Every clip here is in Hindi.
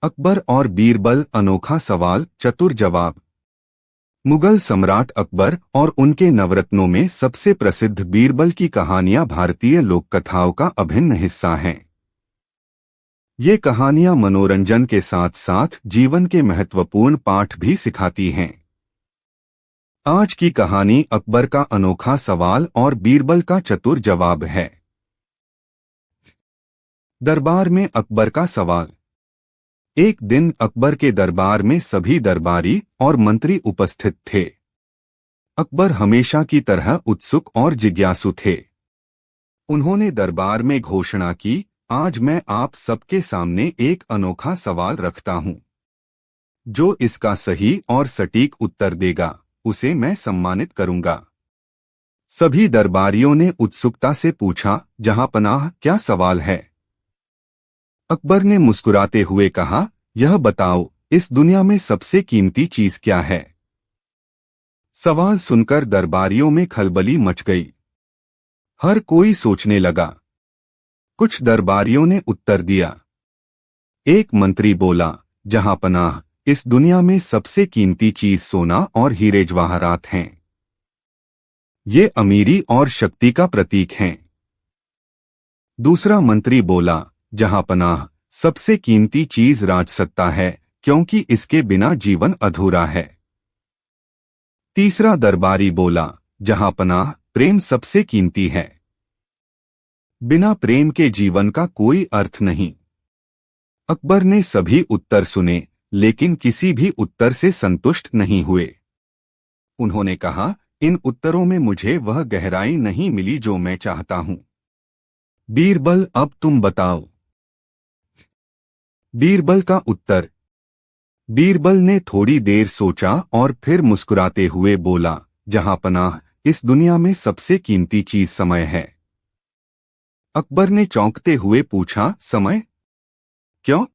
अकबर और बीरबल, अनोखा सवाल, चतुर जवाब। मुगल सम्राट अकबर और उनके नवरत्नों में सबसे प्रसिद्ध बीरबल की कहानियां भारतीय लोककथाओं का अभिन्न हिस्सा हैं। ये कहानियां मनोरंजन के साथ साथ जीवन के महत्वपूर्ण पाठ भी सिखाती हैं। आज की कहानी अकबर का अनोखा सवाल और बीरबल का चतुर जवाब है। दरबार में अकबर का सवाल। एक दिन अकबर के दरबार में सभी दरबारी और मंत्री उपस्थित थे। अकबर हमेशा की तरह उत्सुक और जिज्ञासु थे। उन्होंने दरबार में घोषणा की, आज मैं आप सबके सामने एक अनोखा सवाल रखता हूं। जो इसका सही और सटीक उत्तर देगा, उसे मैं सम्मानित करूंगा। सभी दरबारियों ने उत्सुकता से पूछा, जहांपनाह, क्या सवाल है? अकबर ने मुस्कुराते हुए कहा, यह बताओ, इस दुनिया में सबसे कीमती चीज क्या है? सवाल सुनकर दरबारियों में खलबली मच गई। हर कोई सोचने लगा। कुछ दरबारियों ने उत्तर दिया। एक मंत्री बोला, जहांपनाह, इस दुनिया में सबसे कीमती चीज सोना और हीरे जवाहरात हैं। ये अमीरी और शक्ति का प्रतीक हैं। दूसरा मंत्री बोला, जहांपनाह, सबसे कीमती चीज राजसत्ता है, क्योंकि इसके बिना जीवन अधूरा है। तीसरा दरबारी बोला, जहांपनाह, प्रेम सबसे कीमती है। बिना प्रेम के जीवन का कोई अर्थ नहीं। अकबर ने सभी उत्तर सुने, लेकिन किसी भी उत्तर से संतुष्ट नहीं हुए। उन्होंने कहा, इन उत्तरों में मुझे वह गहराई नहीं मिली जो मैं चाहता हूं। बीरबल, अब तुम बताओ। बीरबल का उत्तर। बीरबल ने थोड़ी देर सोचा और फिर मुस्कुराते हुए बोला, जहांपनाह, इस दुनिया में सबसे कीमती चीज समय है। अकबर ने चौंकते हुए पूछा, समय? क्यों?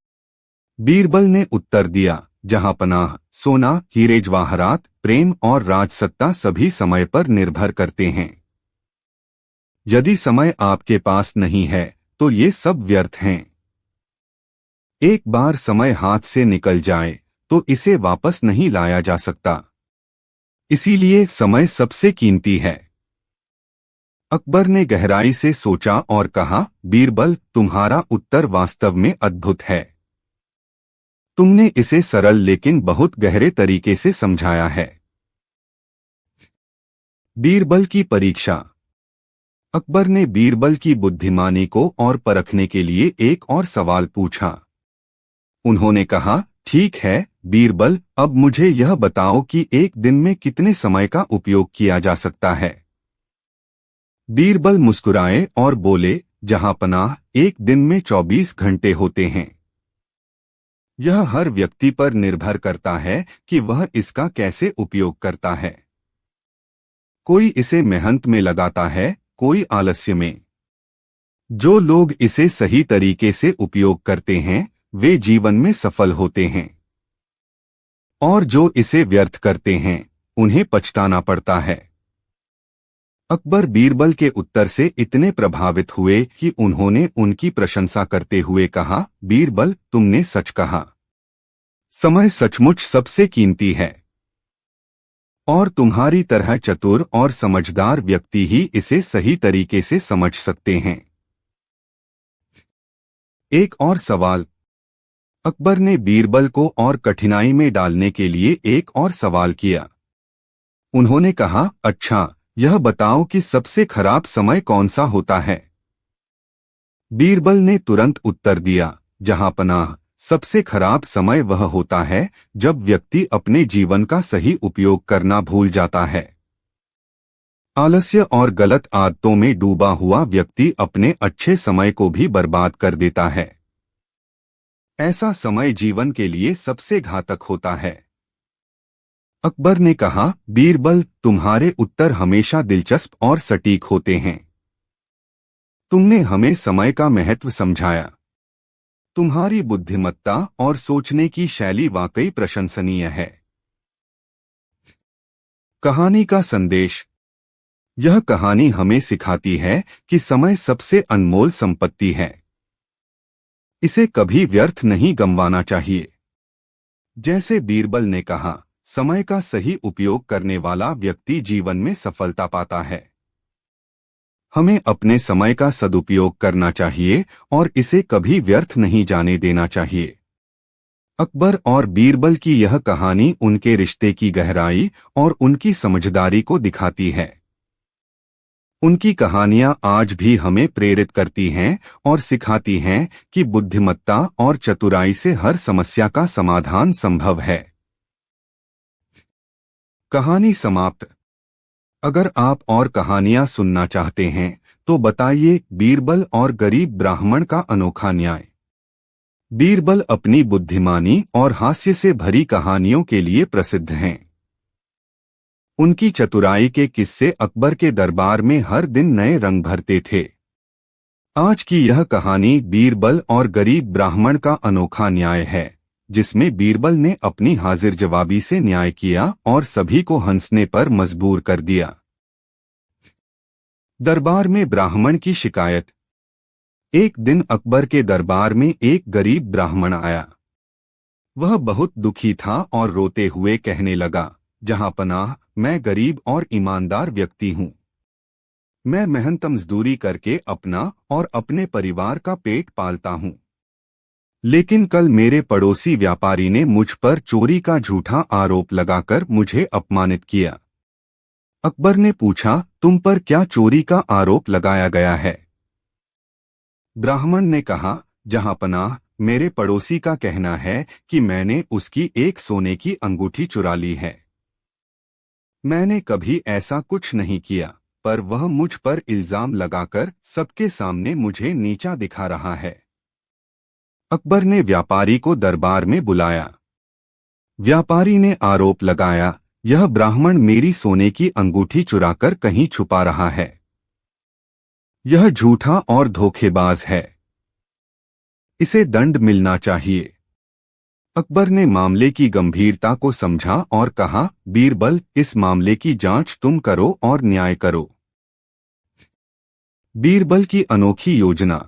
बीरबल ने उत्तर दिया, जहांपनाह, सोना, हीरे जवाहरात, प्रेम और राजसत्ता सभी समय पर निर्भर करते हैं। यदि समय आपके पास नहीं है, तो ये सब व्यर्थ हैं। एक बार समय हाथ से निकल जाए तो इसे वापस नहीं लाया जा सकता। इसीलिए समय सबसे कीमती है। अकबर ने गहराई से सोचा और कहा, बीरबल, तुम्हारा उत्तर वास्तव में अद्भुत है। तुमने इसे सरल लेकिन बहुत गहरे तरीके से समझाया है। बीरबल की परीक्षा। अकबर ने बीरबल की बुद्धिमानी को और परखने के लिए एक और सवाल पूछा। उन्होंने कहा, ठीक है बीरबल, अब मुझे यह बताओ कि एक दिन में कितने समय का उपयोग किया जा सकता है? बीरबल मुस्कुराए और बोले, जहांपनाह, एक दिन में 24 घंटे होते हैं। यह हर व्यक्ति पर निर्भर करता है कि वह इसका कैसे उपयोग करता है। कोई इसे मेहनत में लगाता है, कोई आलस्य में। जो लोग इसे सही तरीके से उपयोग करते हैं, वे जीवन में सफल होते हैं। और जो इसे व्यर्थ करते हैं, उन्हें पछताना पड़ता है। अकबर बीरबल के उत्तर से इतने प्रभावित हुए कि उन्होंने उनकी प्रशंसा करते हुए कहा, बीरबल, तुमने सच कहा। समय सचमुच सबसे कीमती है। और तुम्हारी तरह चतुर और समझदार व्यक्ति ही इसे सही तरीके से समझ सकते हैं। एक और सवाल। अकबर ने बीरबल को और कठिनाई में डालने के लिए एक और सवाल किया। उन्होंने कहा, अच्छा, यह बताओ कि सबसे खराब समय कौन सा होता है? बीरबल ने तुरंत उत्तर दिया, जहांपनाह, सबसे खराब समय वह होता है जब व्यक्ति अपने जीवन का सही उपयोग करना भूल जाता है। आलस्य और गलत आदतों में डूबा हुआ व्यक्ति अपने अच्छे समय को भी बर्बाद कर देता है। ऐसा समय जीवन के लिए सबसे घातक होता है। अकबर ने कहा, बीरबल, तुम्हारे उत्तर हमेशा दिलचस्प और सटीक होते हैं। तुमने हमें समय का महत्व समझाया। तुम्हारी बुद्धिमत्ता और सोचने की शैली वाकई प्रशंसनीय है। कहानी का संदेश। यह कहानी हमें सिखाती है कि समय सबसे अनमोल संपत्ति है। इसे कभी व्यर्थ नहीं गंवाना चाहिए। जैसे बीरबल ने कहा, समय का सही उपयोग करने वाला व्यक्ति जीवन में सफलता पाता है। हमें अपने समय का सदुपयोग करना चाहिए और इसे कभी व्यर्थ नहीं जाने देना चाहिए। अकबर और बीरबल की यह कहानी उनके रिश्ते की गहराई और उनकी समझदारी को दिखाती है। उनकी कहानियां आज भी हमें प्रेरित करती हैं और सिखाती हैं कि बुद्धिमत्ता और चतुराई से हर समस्या का समाधान संभव है। कहानी समाप्त। अगर आप और कहानियां सुनना चाहते हैं तो बताइए। बीरबल और गरीब ब्राह्मण का अनोखा न्याय। बीरबल अपनी बुद्धिमानी और हास्य से भरी कहानियों के लिए प्रसिद्ध हैं। उनकी चतुराई के किस्से अकबर के दरबार में हर दिन नए रंग भरते थे। आज की यह कहानी बीरबल और गरीब ब्राह्मण का अनोखा न्याय है, जिसमें बीरबल ने अपनी हाजिर जवाबी से न्याय किया और सभी को हंसने पर मजबूर कर दिया। दरबार में ब्राह्मण की शिकायत। एक दिन अकबर के दरबार में एक गरीब ब्राह्मण आया। वह बहुत दुखी था और रोते हुए कहने लगा, जहांपनाह, मैं गरीब और ईमानदार व्यक्ति हूँ। मैं मेहनत मजदूरी करके अपना और अपने परिवार का पेट पालता हूँ। लेकिन कल मेरे पड़ोसी व्यापारी ने मुझ पर चोरी का झूठा आरोप लगाकर मुझे अपमानित किया। अकबर ने पूछा, तुम पर क्या चोरी का आरोप लगाया गया है? ब्राह्मण ने कहा, जहांपनाह, मेरे पड़ोसी का कहना है कि मैंने उसकी एक सोने की अंगूठी चुरा ली है। मैंने कभी ऐसा कुछ नहीं किया, पर वह मुझ पर इल्जाम लगाकर सबके सामने मुझे नीचा दिखा रहा है। अकबर ने व्यापारी को दरबार में बुलाया। व्यापारी ने आरोप लगाया, यह ब्राह्मण मेरी सोने की अंगूठी चुराकर कहीं छुपा रहा है। यह झूठा और धोखेबाज है। इसे दंड मिलना चाहिए। अकबर ने मामले की गंभीरता को समझा और कहा, बीरबल, इस मामले की जांच तुम करो और न्याय करो। बीरबल की अनोखी योजना।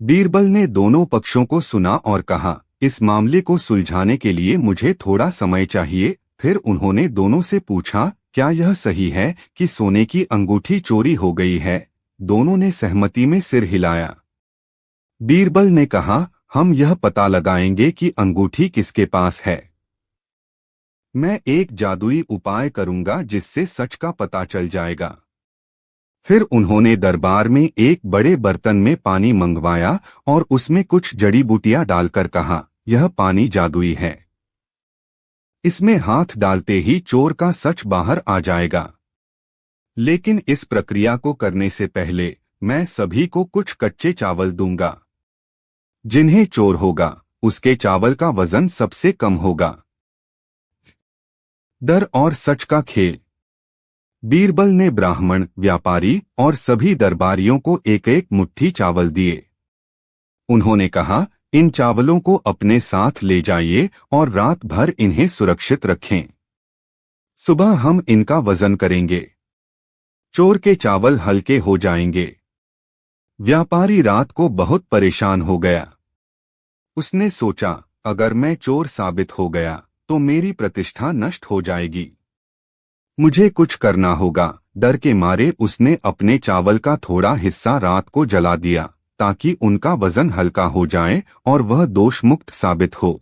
बीरबल ने दोनों पक्षों को सुना और कहा, इस मामले को सुलझाने के लिए मुझे थोड़ा समय चाहिए। फिर उन्होंने दोनों से पूछा, क्या यह सही है कि सोने की अंगूठी चोरी हो गई है? दोनों ने सहमति में सिर हिलाया। बीरबल ने कहा, हम यह पता लगाएंगे कि अंगूठी किसके पास है। मैं एक जादुई उपाय करूंगा जिससे सच का पता चल जाएगा। फिर उन्होंने दरबार में एक बड़े बर्तन में पानी मंगवाया और उसमें कुछ जड़ी बूटियां डालकर कहा, यह पानी जादुई है। इसमें हाथ डालते ही चोर का सच बाहर आ जाएगा। लेकिन इस प्रक्रिया को करने से पहले मैं सभी को कुछ कच्चे चावल दूंगा। जिन्हें चोर होगा, उसके चावल का वजन सबसे कम होगा। डर और सच का खेल। बीरबल ने ब्राह्मण, व्यापारी और सभी दरबारियों को एक एक मुट्ठी चावल दिए। उन्होंने कहा, इन चावलों को अपने साथ ले जाइए और रात भर इन्हें सुरक्षित रखें। सुबह हम इनका वजन करेंगे। चोर के चावल हल्के हो जाएंगे। व्यापारी रात को बहुत परेशान हो गया। उसने सोचा, अगर मैं चोर साबित हो गया तो मेरी प्रतिष्ठा नष्ट हो जाएगी। मुझे कुछ करना होगा। डर के मारे उसने अपने चावल का थोड़ा हिस्सा रात को जला दिया ताकि उनका वजन हल्का हो जाए और वह दोष मुक्त साबित हो।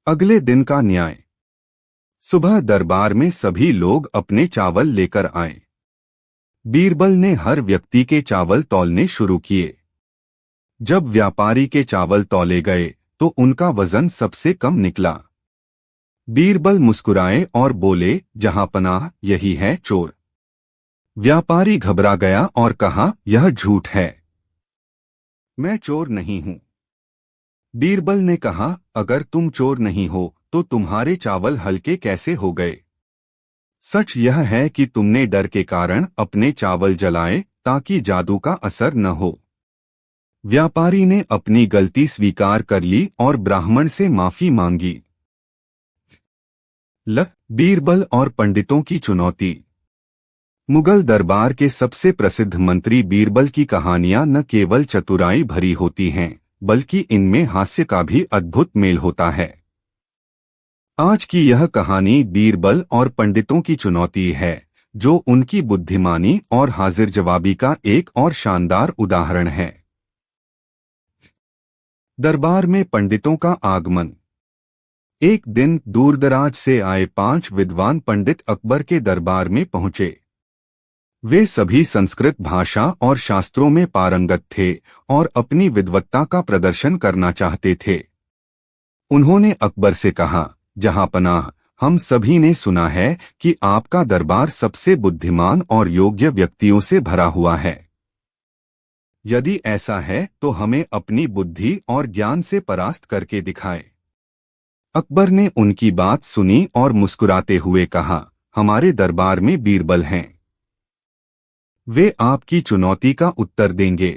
अगले दिन का न्याय। सुबह दरबार में सभी लोग अपने चावल लेकर आए। बीरबल ने हर व्यक्ति के चावल तौलने शुरू किए। जब व्यापारी के चावल तौले गए तो उनका वजन सबसे कम निकला। बीरबल मुस्कुराए और बोले, जहांपनाह, यही है चोर। व्यापारी घबरा गया और कहा, यह झूठ है। मैं चोर नहीं हूं। बीरबल ने कहा, अगर तुम चोर नहीं हो तो तुम्हारे चावल हल्के कैसे हो गए? सच यह है कि तुमने डर के कारण अपने चावल जलाए ताकि जादू का असर न हो। व्यापारी ने अपनी गलती स्वीकार कर ली और ब्राह्मण से माफी मांगी। बीरबल और पंडितों की चुनौती। मुगल दरबार के सबसे प्रसिद्ध मंत्री बीरबल की कहानियां न केवल चतुराई भरी होती हैं, बल्कि इनमें हास्य का भी अद्भुत मेल होता है। आज की यह कहानी बीरबल और पंडितों की चुनौती है, जो उनकी बुद्धिमानी और हाजिर जवाबी का एक और शानदार उदाहरण है। दरबार में पंडितों का आगमन। एक दिन दूरदराज से आए 5 विद्वान पंडित अकबर के दरबार में पहुंचे। वे सभी संस्कृत भाषा और शास्त्रों में पारंगत थे और अपनी विद्वत्ता का प्रदर्शन करना चाहते थे। उन्होंने अकबर से कहा, जहांपनाह, हम सभी ने सुना है कि आपका दरबार सबसे बुद्धिमान और योग्य व्यक्तियों से भरा हुआ है। यदि ऐसा है तो हमें अपनी बुद्धि और ज्ञान से परास्त करके दिखाए। अकबर ने उनकी बात सुनी और मुस्कुराते हुए कहा, हमारे दरबार में बीरबल हैं। वे आपकी चुनौती का उत्तर देंगे।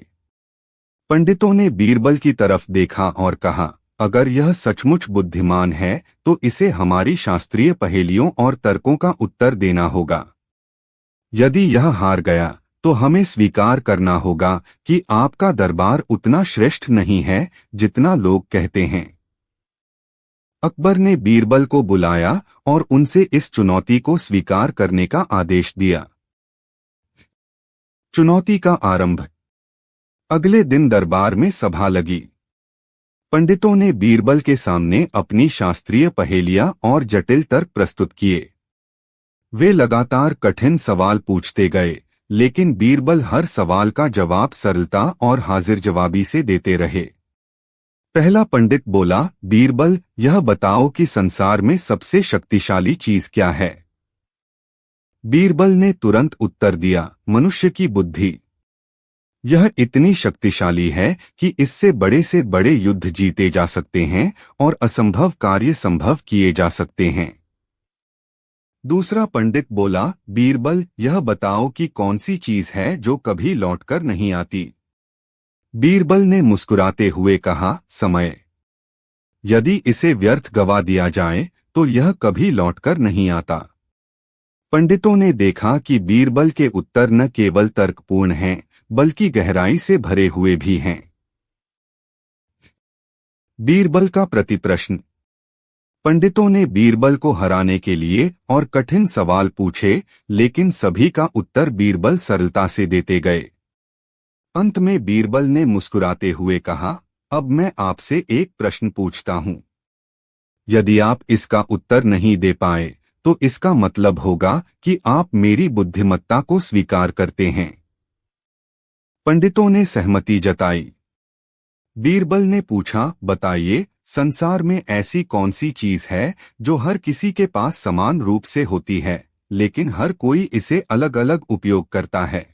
पंडितों ने बीरबल की तरफ देखा और कहा, अगर यह सचमुच बुद्धिमान है तो इसे हमारी शास्त्रीय पहेलियों और तर्कों का उत्तर देना होगा। यदि यह हार गया तो हमें स्वीकार करना होगा कि आपका दरबार उतना श्रेष्ठ नहीं है जितना लोग कहते हैं। अकबर ने बीरबल को बुलाया और उनसे इस चुनौती को स्वीकार करने का आदेश दिया। चुनौती का आरंभ। अगले दिन दरबार में सभा लगी। पंडितों ने बीरबल के सामने अपनी शास्त्रीय पहेलियां और जटिल तर्क प्रस्तुत किए। वे लगातार कठिन सवाल पूछते गए, लेकिन बीरबल हर सवाल का जवाब सरलता और हाजिर जवाबी से देते रहे। पहला पंडित बोला, बीरबल, यह बताओ कि संसार में सबसे शक्तिशाली चीज क्या है। बीरबल ने तुरंत उत्तर दिया, मनुष्य की बुद्धि। यह इतनी शक्तिशाली है कि इससे बड़े से बड़े युद्ध जीते जा सकते हैं और असंभव कार्य संभव किए जा सकते हैं। दूसरा पंडित बोला, बीरबल, यह बताओ कि कौन सी चीज है जो कभी लौटकर नहीं आती। बीरबल ने मुस्कुराते हुए कहा, समय। यदि इसे व्यर्थ गवा दिया जाए तो यह कभी लौटकर नहीं आता। पंडितों ने देखा कि बीरबल के उत्तर न केवल तर्कपूर्ण हैं, बल्कि गहराई से भरे हुए भी हैं। बीरबल का प्रतिप्रश्न। पंडितों ने बीरबल को हराने के लिए और कठिन सवाल पूछे, लेकिन सभी का उत्तर बीरबल सरलता से देते गए। अंत में बीरबल ने मुस्कुराते हुए कहा, अब मैं आपसे एक प्रश्न पूछता हूं। यदि आप इसका उत्तर नहीं दे पाए तो इसका मतलब होगा कि आप मेरी बुद्धिमत्ता को स्वीकार करते हैं। पंडितों ने सहमति जताई। बीरबल ने पूछा, बताइए, संसार में ऐसी कौन सी चीज है जो हर किसी के पास समान रूप से होती है, लेकिन हर कोई इसे अलग अलग उपयोग करता है।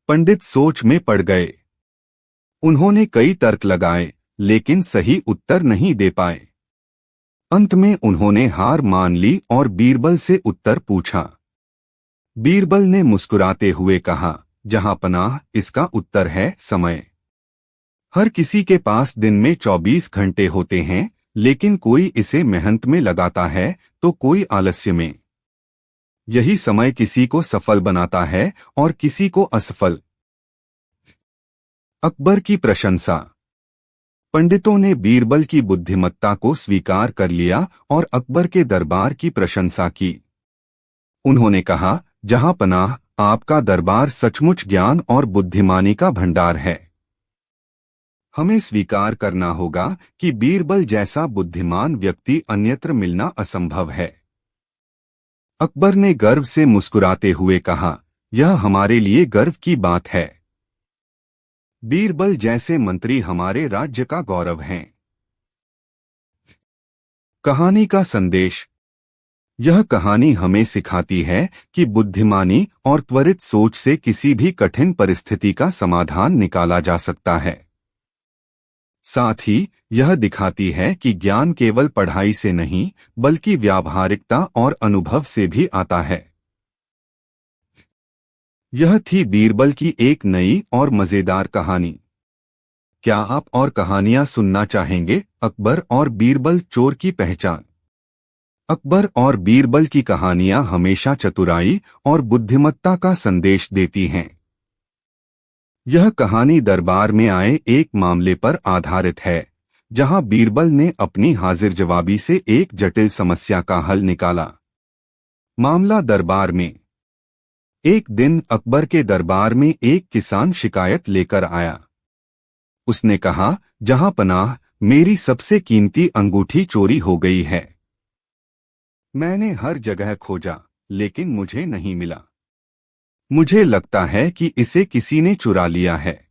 पंडित सोच में पड़ गए। उन्होंने कई तर्क लगाए, लेकिन सही उत्तर नहीं दे पाए। अंत में उन्होंने हार मान ली और बीरबल से उत्तर पूछा। बीरबल ने मुस्कुराते हुए कहा, जहांपनाह, इसका उत्तर है समय। हर किसी के पास दिन में 24 घंटे होते हैं, लेकिन कोई इसे मेहनत में लगाता है तो कोई आलस्य में। यही समय किसी को सफल बनाता है और किसी को असफल। अकबर की प्रशंसा। पंडितों ने बीरबल की बुद्धिमत्ता को स्वीकार कर लिया और अकबर के दरबार की प्रशंसा की। उन्होंने कहा, जहांपनाह, आपका दरबार सचमुच ज्ञान और बुद्धिमानी का भंडार है। हमें स्वीकार करना होगा कि बीरबल जैसा बुद्धिमान व्यक्ति अन्यत्र मिलना असंभव है। अकबर ने गर्व से मुस्कुराते हुए कहा, यह हमारे लिए गर्व की बात है। बीरबल जैसे मंत्री हमारे राज्य का गौरव हैं। कहानी का संदेश। यह कहानी हमें सिखाती है कि बुद्धिमानी और त्वरित सोच से किसी भी कठिन परिस्थिति का समाधान निकाला जा सकता है। साथ ही यह दिखाती है कि ज्ञान केवल पढ़ाई से नहीं, बल्कि व्यावहारिकता और अनुभव से भी आता है। यह थी बीरबल की एक नई और मजेदार कहानी। क्या आप और कहानियां सुनना चाहेंगे? अकबर और बीरबल चोर की पहचान। अकबर और बीरबल की कहानियां हमेशा चतुराई और बुद्धिमत्ता का संदेश देती हैं। यह कहानी दरबार में आए एक मामले पर आधारित है, जहां बीरबल ने अपनी हाजिर जवाबी से एक जटिल समस्या का हल निकाला। मामला दरबार में। एक दिन अकबर के दरबार में एक किसान शिकायत लेकर आया। उसने कहा, जहां पनाह, मेरी सबसे कीमती अंगूठी चोरी हो गई है। मैंने हर जगह खोजा, लेकिन मुझे नहीं मिला। मुझे लगता है कि इसे किसी ने चुरा लिया है।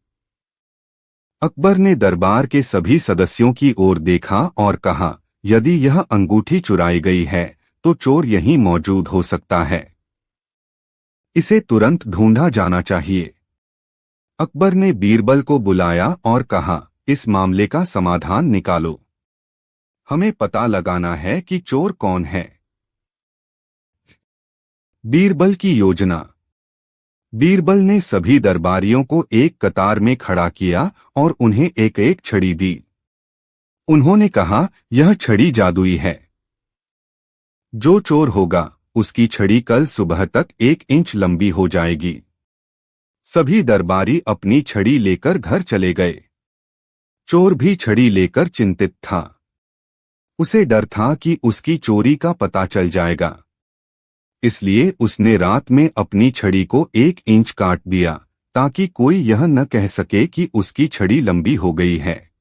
अकबर ने दरबार के सभी सदस्यों की ओर देखा और कहा, यदि यह अंगूठी चुराई गई है, तो चोर यहीं मौजूद हो सकता है। इसे तुरंत ढूंढा जाना चाहिए। अकबर ने बीरबल को बुलाया और कहा, इस मामले का समाधान निकालो। हमें पता लगाना है कि चोर कौन है। बीरबल की योजना। बीरबल ने सभी दरबारियों को एक कतार में खड़ा किया और उन्हें एक एक छड़ी दी। उन्होंने कहा, यह छड़ी जादुई है। जो चोर होगा, उसकी छड़ी कल सुबह तक 1 इंच लंबी हो जाएगी। सभी दरबारी अपनी छड़ी लेकर घर चले गए। चोर भी छड़ी लेकर चिंतित था। उसे डर था कि उसकी चोरी का पता चल जाएगा। इसलिए उसने रात में अपनी छड़ी को 1 इंच काट दिया, ताकि कोई यह न कह सके कि उसकी छड़ी लंबी हो गई है।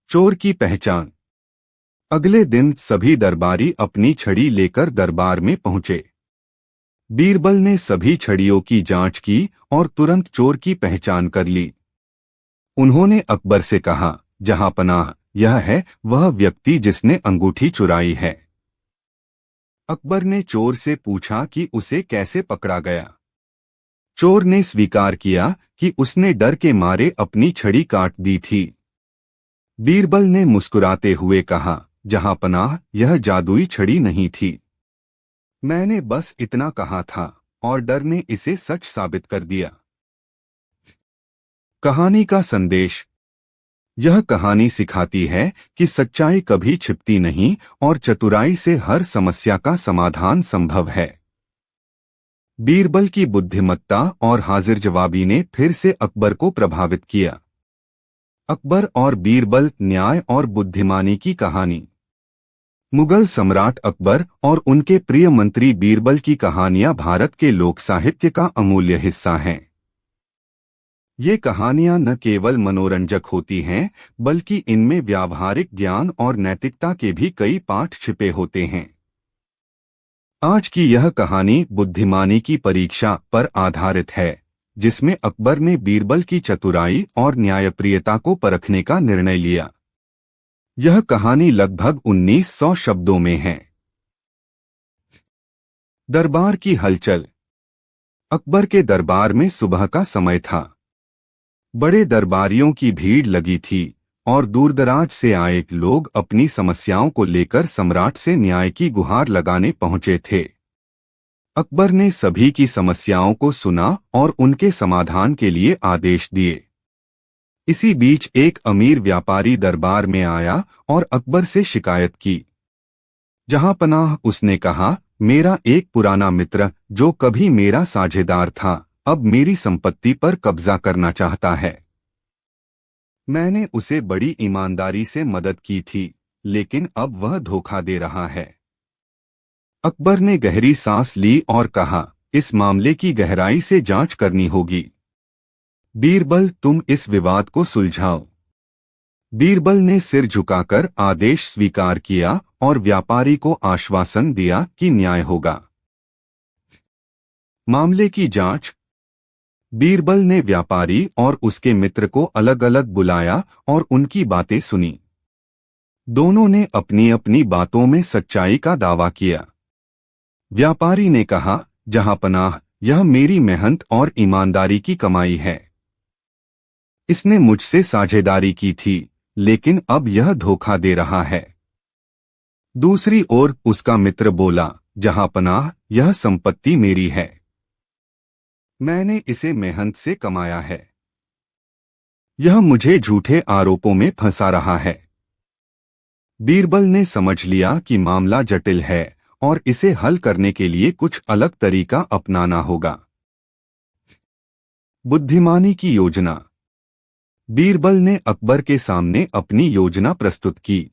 चोर की पहचान। अगले दिन सभी दरबारी अपनी छड़ी लेकर दरबार में पहुंचे। बीरबल ने सभी छड़ियों की जांच की और तुरंत चोर की पहचान कर ली। उन्होंने अकबर से कहा, जहां पनाह, यह है वह व्यक्ति जिसने अंगूठी चुराई है। अकबर ने चोर से पूछा कि उसे कैसे पकड़ा गया। चोर ने स्वीकार किया कि उसने डर के मारे अपनी छड़ी काट दी थी। बीरबल ने मुस्कुराते हुए कहा, जहां पनाह, यह जादुई छड़ी नहीं थी। मैंने बस इतना कहा था और डर ने इसे सच साबित कर दिया। कहानी का संदेश। यह कहानी सिखाती है कि सच्चाई कभी छिपती नहीं और चतुराई से हर समस्या का समाधान संभव है। बीरबल की बुद्धिमत्ता और हाजिर जवाबी ने फिर से अकबर को प्रभावित किया। अकबर और बीरबल, न्याय और बुद्धिमानी की कहानी। मुगल सम्राट अकबर और उनके प्रिय मंत्री बीरबल की कहानियां भारत के लोक साहित्य का अमूल्य हिस्सा हैं। ये कहानियां न केवल मनोरंजक होती हैं, बल्कि इनमें व्यावहारिक ज्ञान और नैतिकता के भी कई पाठ छिपे होते हैं। आज की यह कहानी बुद्धिमानी की परीक्षा पर आधारित है, जिसमें अकबर ने बीरबल की चतुराई और न्यायप्रियता को परखने का निर्णय लिया। यह कहानी लगभग 1900 शब्दों में है। दरबार की हलचल। अकबर के दरबार में सुबह का समय था। बड़े दरबारियों की भीड़ लगी थी और दूरदराज से आए लोग अपनी समस्याओं को लेकर सम्राट से न्याय की गुहार लगाने पहुंचे थे। अकबर ने सभी की समस्याओं को सुना और उनके समाधान के लिए आदेश दिए। इसी बीच एक अमीर व्यापारी दरबार में आया और अकबर से शिकायत की। जहां पनाह, उसने कहा, मेरा एक पुराना मित्र जो कभी मेरा साझेदार था, अब मेरी संपत्ति पर कब्जा करना चाहता है। मैंने उसे बड़ी ईमानदारी से मदद की थी, लेकिन अब वह धोखा दे रहा है। अकबर ने गहरी सांस ली और कहा, इस मामले की गहराई से जांच करनी होगी। बीरबल, तुम इस विवाद को सुलझाओ। बीरबल ने सिर झुकाकर आदेश स्वीकार किया और व्यापारी को आश्वासन दिया कि न्याय होगा। मामले की जांच। बीरबल ने व्यापारी और उसके मित्र को अलग अलग बुलाया और उनकी बातें सुनी। दोनों ने अपनी अपनी बातों में सच्चाई का दावा किया। व्यापारी ने कहा, जहां पनाह, यह मेरी मेहनत और ईमानदारी की कमाई है। इसने मुझसे साझेदारी की थी, लेकिन अब यह धोखा दे रहा है। दूसरी ओर उसका मित्र बोला, जहां पनाह, यह संपत्ति मेरी है। मैंने इसे मेहनत से कमाया है। यह मुझे झूठे आरोपों में फंसा रहा है। बीरबल ने समझ लिया कि मामला जटिल है और इसे हल करने के लिए कुछ अलग तरीका अपनाना होगा। बुद्धिमानी की योजना। बीरबल ने अकबर के सामने अपनी योजना प्रस्तुत की।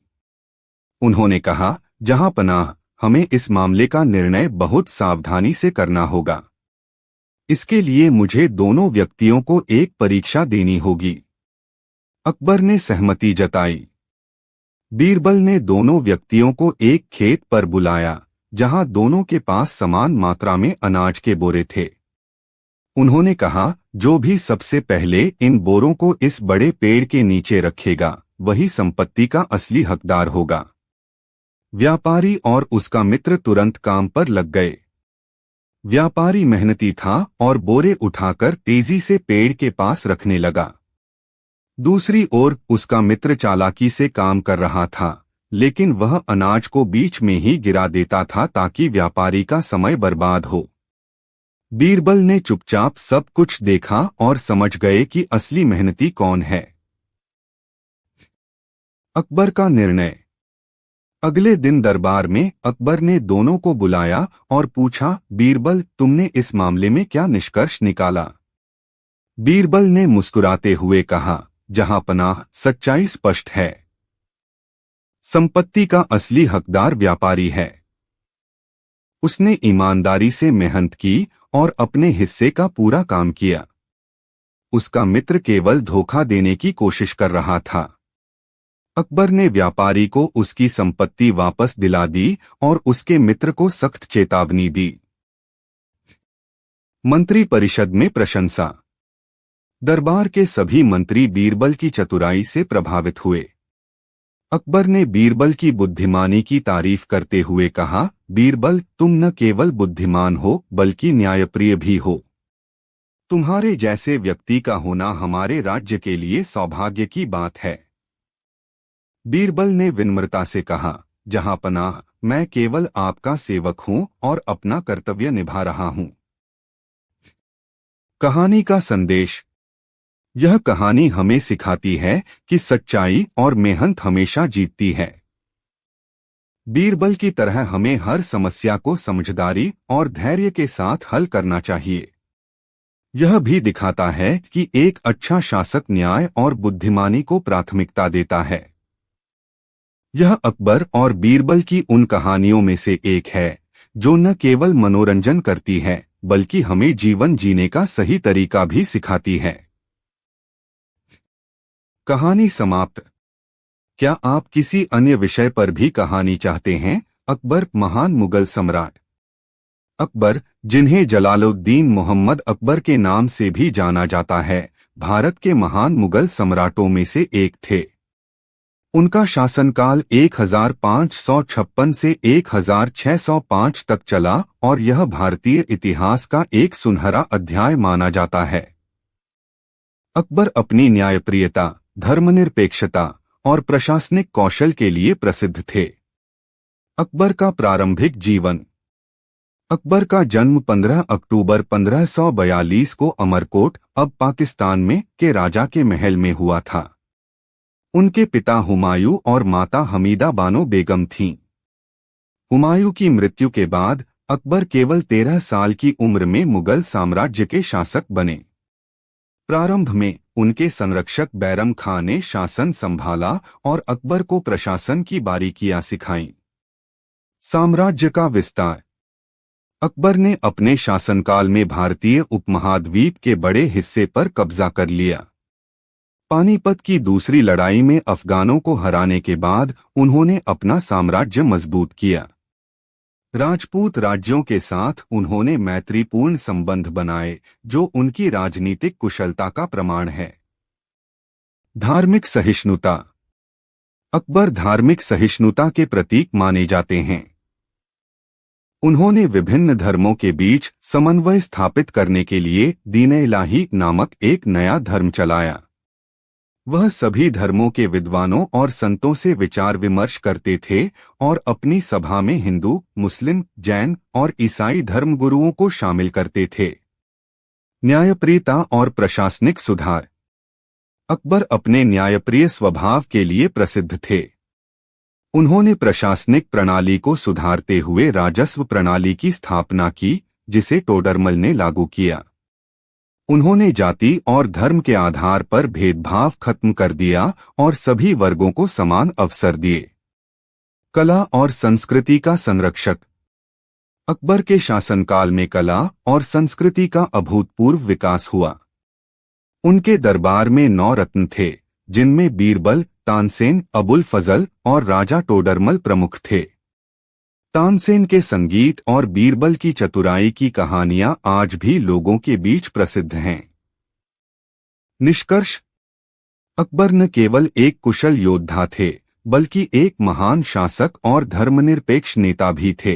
उन्होंने कहा, जहां पनाह, हमें इस मामले का निर्णय बहुत सावधानी से करना होगा। इसके लिए मुझे दोनों व्यक्तियों को एक परीक्षा देनी होगी। अकबर ने सहमति जताई। बीरबल ने दोनों व्यक्तियों को एक खेत पर बुलाया, जहां दोनों के पास समान मात्रा में अनाज के बोरे थे। उन्होंने कहा, जो भी सबसे पहले इन बोरों को इस बड़े पेड़ के नीचे रखेगा, वही संपत्ति का असली हकदार होगा। व्यापारी और उसका मित्र तुरंत काम पर लग गए। व्यापारी मेहनती था और बोरे उठाकर तेजी से पेड़ के पास रखने लगा। दूसरी ओर उसका मित्र चालाकी से काम कर रहा था, लेकिन वह अनाज को बीच में ही गिरा देता था ताकि व्यापारी का समय बर्बाद हो। बीरबल ने चुपचाप सब कुछ देखा और समझ गए कि असली मेहनती कौन है। अकबर का निर्णय। अगले दिन दरबार में अकबर ने दोनों को बुलाया और पूछा, बीरबल, तुमने इस मामले में क्या निष्कर्ष निकाला? बीरबल ने मुस्कुराते हुए कहा, जहां पनाह, सच्चाई स्पष्ट है। संपत्ति का असली हकदार व्यापारी है। उसने ईमानदारी से मेहनत की और अपने हिस्से का पूरा काम किया। उसका मित्र केवल धोखा देने की कोशिश कर रहा था। अकबर ने व्यापारी को उसकी संपत्ति वापस दिला दी और उसके मित्र को सख्त चेतावनी दी। मंत्री परिषद में प्रशंसा। दरबार के सभी मंत्री बीरबल की चतुराई से प्रभावित हुए। अकबर ने बीरबल की बुद्धिमानी की तारीफ करते हुए कहा, बीरबल, तुम न केवल बुद्धिमान हो बल्कि न्यायप्रिय भी हो। तुम्हारे जैसे व्यक्ति का होना हमारे राज्य के लिए सौभाग्य की बात है। बीरबल ने विनम्रता से कहा, जहां पनाह, मैं केवल आपका सेवक हूं और अपना कर्तव्य निभा रहा हूं। कहानी का संदेश। यह कहानी हमें सिखाती है कि सच्चाई और मेहनत हमेशा जीतती है। बीरबल की तरह हमें हर समस्या को समझदारी और धैर्य के साथ हल करना चाहिए। यह भी दिखाता है कि एक अच्छा शासक न्याय और बुद्धिमानी को प्राथमिकता देता है। यह अकबर और बीरबल की उन कहानियों में से एक है जो न केवल मनोरंजन करती है बल्कि हमें जीवन जीने का सही तरीका भी सिखाती है। कहानी समाप्त। क्या आप किसी अन्य विषय पर भी कहानी चाहते हैं? अकबर, महान मुगल सम्राट। अकबर, जिन्हें जलालुद्दीन मोहम्मद अकबर के नाम से भी जाना जाता है, भारत के महान मुगल सम्राटों में से एक थे। उनका शासनकाल 1556 से 1605 तक चला और यह भारतीय इतिहास का एक सुनहरा अध्याय माना जाता है। अकबर अपनी न्यायप्रियता, धर्मनिरपेक्षता और प्रशासनिक कौशल के लिए प्रसिद्ध थे। अकबर का प्रारंभिक जीवन। अकबर का जन्म 15 अक्टूबर 1542 को अमरकोट, अब पाकिस्तान में, के राजा के महल में हुआ था। उनके पिता हुमायूं और माता हमीदा बानो बेगम थीं। हुमायूं की मृत्यु के बाद अकबर केवल 13 साल की उम्र में मुगल साम्राज्य के शासक बने। प्रारंभ में उनके संरक्षक बैरम खां ने शासन संभाला और अकबर को प्रशासन की बारीकियां सिखाईं। साम्राज्य का विस्तार। अकबर ने अपने शासनकाल में भारतीय उपमहाद्वीप के बड़े हिस्से पर कब्जा कर लिया। पानीपत की दूसरी लड़ाई में अफगानों को हराने के बाद उन्होंने अपना साम्राज्य मजबूत किया। राजपूत राज्यों के साथ उन्होंने मैत्रीपूर्ण संबंध बनाए, जो उनकी राजनीतिक कुशलता का प्रमाण है। धार्मिक सहिष्णुता। अकबर धार्मिक सहिष्णुता के प्रतीक माने जाते हैं। उन्होंने विभिन्न धर्मों के बीच समन्वय स्थापित करने के लिए दीन-ए-इलाही नामक एक नया धर्म चलाया। वह सभी धर्मों के विद्वानों और संतों से विचार विमर्श करते थे और अपनी सभा में हिंदू, मुस्लिम, जैन और ईसाई धर्मगुरुओं को शामिल करते थे। न्यायप्रियता और प्रशासनिक सुधार। अकबर अपने न्यायप्रिय स्वभाव के लिए प्रसिद्ध थे। उन्होंने प्रशासनिक प्रणाली को सुधारते हुए राजस्व प्रणाली की स्थापना की, जिसे टोडरमल ने लागू किया। उन्होंने जाति और धर्म के आधार पर भेदभाव खत्म कर दिया और सभी वर्गों को समान अवसर दिए। कला और संस्कृति का संरक्षक। अकबर के शासनकाल में कला और संस्कृति का अभूतपूर्व विकास हुआ। उनके दरबार में 9 रत्न थे, जिनमें बीरबल, तानसेन, अबुल फजल और राजा टोडरमल प्रमुख थे। तानसेन के संगीत और बीरबल की चतुराई की कहानियां आज भी लोगों के बीच प्रसिद्ध हैं। निष्कर्ष: अकबर न केवल एक कुशल योद्धा थे, बल्कि एक महान शासक और धर्मनिरपेक्ष नेता भी थे।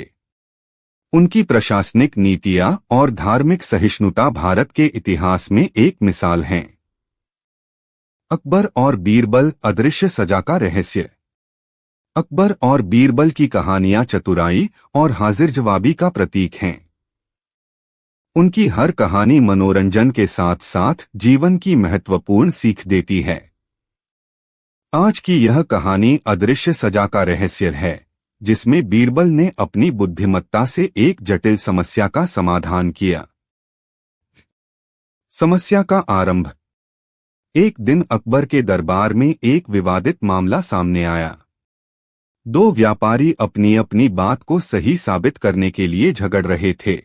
उनकी प्रशासनिक नीतियां और धार्मिक सहिष्णुता भारत के इतिहास में एक मिसाल हैं। अकबर और बीरबल, अदृश्य सजा का रहस्य। अकबर और बीरबल की कहानियां चतुराई और हाजिर जवाबी का प्रतीक हैं। उनकी हर कहानी मनोरंजन के साथ साथ जीवन की महत्वपूर्ण सीख देती है। आज की यह कहानी अदृश्य सजा का रहस्य है, जिसमें बीरबल ने अपनी बुद्धिमत्ता से एक जटिल समस्या का समाधान किया। समस्या का आरंभ। एक दिन अकबर के दरबार में एक विवादित मामला सामने आया। 2 व्यापारी अपनी अपनी बात को सही साबित करने के लिए झगड़ रहे थे।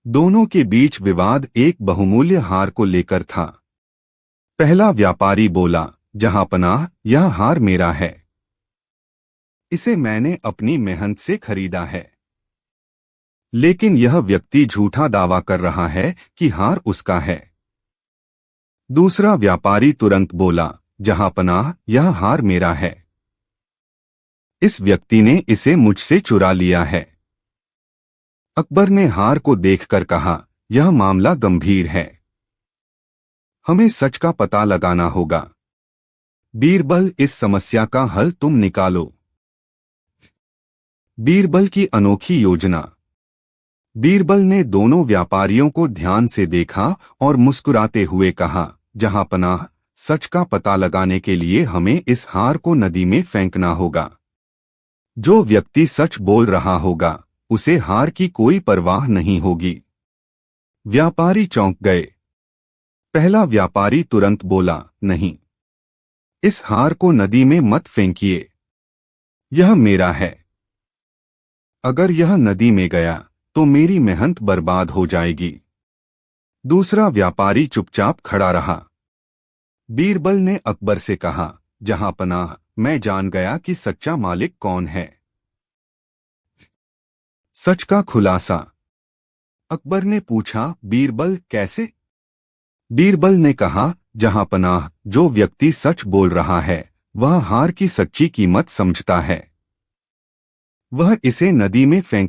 दोनों के बीच विवाद एक बहुमूल्य हार को लेकर था। पहला व्यापारी बोला, जहांपनाह, यह हार मेरा है। इसे मैंने अपनी मेहनत से खरीदा है। लेकिन यह व्यक्ति झूठा दावा कर रहा है कि हार उसका है। दूसरा व्यापारी तुरंत बोला, जहांपनाह, यह हार मेरा है। इस व्यक्ति ने इसे मुझसे चुरा लिया है। अकबर ने हार को देखकर कहा, यह मामला गंभीर है। हमें सच का पता लगाना होगा। बीरबल, इस समस्या का हल तुम निकालो। बीरबल की अनोखी योजना। बीरबल ने दोनों व्यापारियों को ध्यान से देखा और मुस्कुराते हुए कहा, जहांपनाह, सच का पता लगाने के लिए हमें इस हार को नदी में फेंकना होगा। जो व्यक्ति सच बोल रहा होगा, उसे हार की कोई परवाह नहीं होगी। व्यापारी चौंक गए। पहला व्यापारी तुरंत बोला, नहीं, इस हार को नदी में मत फेंकिए। यह मेरा है। अगर यह नदी में गया तो मेरी मेहनत बर्बाद हो जाएगी। दूसरा व्यापारी चुपचाप खड़ा रहा। बीरबल ने अकबर से कहा, जहांपनाह, मैं जान गया कि सच्चा मालिक कौन है। सच का खुलासा। अकबर ने पूछा, बीरबल, कैसे? बीरबल ने कहा, जहांपनाह, जो व्यक्ति सच बोल रहा है वह हार की सच्ची कीमत समझता है। वह इसे नदी में फेंकने